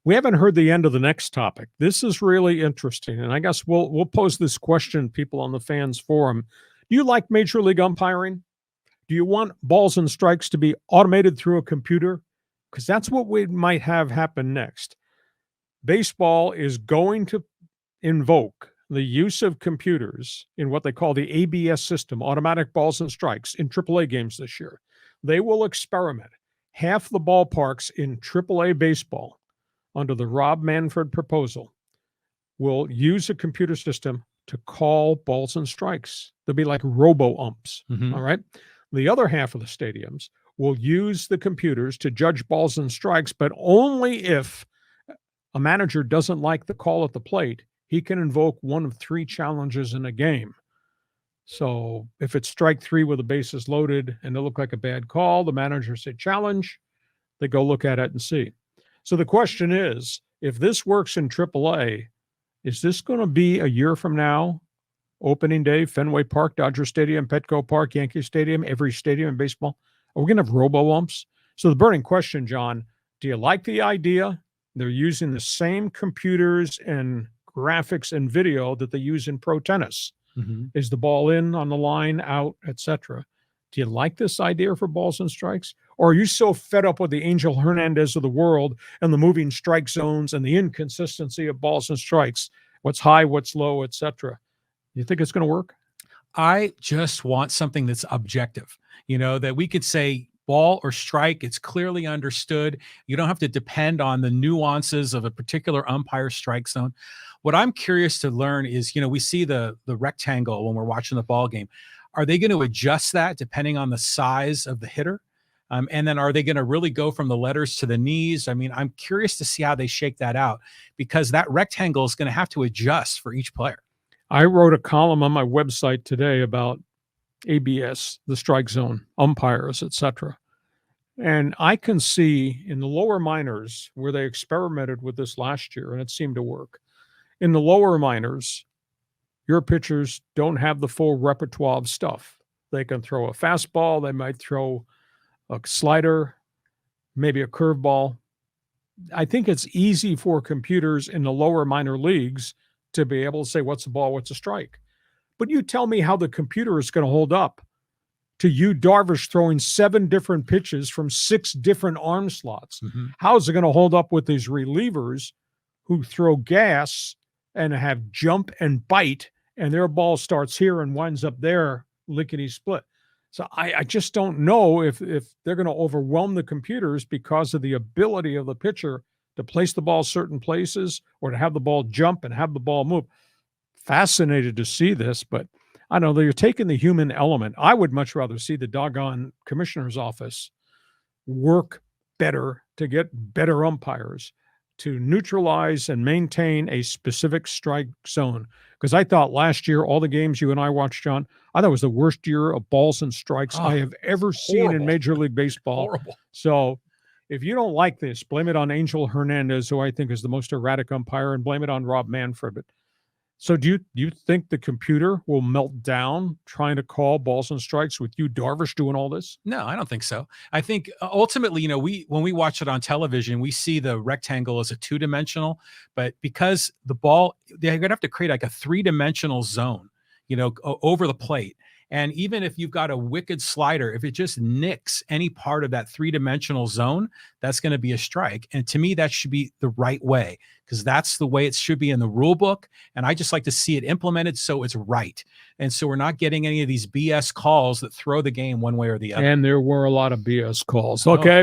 We haven't heard the end of the next topic. This is really interesting, and I guess we'll pose this question to people on the fans forum. Do you like Major League umpiring? Do you want balls and strikes to be automated through a computer? Because that's what we might have happen next. Baseball is going to invoke the use of computers in what they call the ABS system, automatic balls and strikes, in AAA games this year. They will experiment. Half the ballparks in AAA baseball, under the Rob Manfred proposal, will use a computer system to call balls and strikes. They'll be like robo umps. All right. The other half of the stadiums will use the computers to judge balls and strikes, but only if a manager doesn't like the call at the plate, he can invoke one of 3 challenges in a game. So if it's strike 3 with the bases loaded and it looked like a bad call, the manager said challenge, they go look at it and see. So the question is, if this works in AAA, is this going to be a year from now, opening day, Fenway Park, Dodger Stadium, Petco Park, Yankee Stadium, every stadium in baseball? Are we going to have robo-umps? So the burning question, John, do you like the idea? They're using the same computers and graphics and video that they use in pro tennis. Is the ball in, on the line, out, etc.? Do you like this idea for balls and strikes? Or are you so fed up with the Angel Hernandez of the world and the moving strike zones and the inconsistency of balls and strikes, what's high, what's low, etc.? You think it's going to work? I just want something that's objective, that we could say ball or strike, it's clearly understood. You don't have to depend on the nuances of a particular umpire strike zone. What I'm curious to learn is, we see the rectangle when we're watching the ball game. Are they going to adjust that depending on the size of the hitter? And then are they going to really go from the letters to the knees? I mean, I'm curious to see how they shake that out, because that rectangle is going to have to adjust for each player. I wrote a column on my website today about ABS, the strike zone, umpires, etc. And I can see in the lower minors where they experimented with this last year, and it seemed to work. In the lower minors, your pitchers don't have the full repertoire of stuff. They can throw a fastball, they might throw a slider, maybe a curveball. I think it's easy for computers in the lower minor leagues to be able to say what's a ball, what's a strike. But you tell me how the computer is going to hold up to you, Darvish, throwing 7 different pitches from 6 different arm slots. How is it going to hold up with these relievers who throw gas and have jump and bite, and their ball starts here and winds up there, lickety split? So I just don't know if they're going to overwhelm the computers because of the ability of the pitcher to place the ball certain places or to have the ball jump and have the ball move. Fascinated to see this, but I don't know, you're taking the human element. I would much rather see the doggone commissioner's office work better to get better umpires to neutralize and maintain a specific strike zone. Because I thought last year, all the games you and I watched, John, I thought it was the worst year of balls and strikes I have ever seen in Major League Baseball. Horrible. So if you don't like this, blame it on Angel Hernandez, who I think is the most erratic umpire, and blame it on Rob Manfred. But so do you think the computer will melt down trying to call balls and strikes with you, Darvish, doing all this? No, I don't think so. I think ultimately, when we watch it on television, we see the rectangle as a 2-dimensional, but because the ball, they're going to have to create like a 3-dimensional zone, over the plate. And even if you've got a wicked slider, if it just nicks any part of that 3-dimensional zone, that's going to be a strike. And to me, that should be the right way, because that's the way it should be in the rule book. And I just like to see it implemented so it's right. And so we're not getting any of these BS calls that throw the game one way or the other. And there were a lot of BS calls. Okay.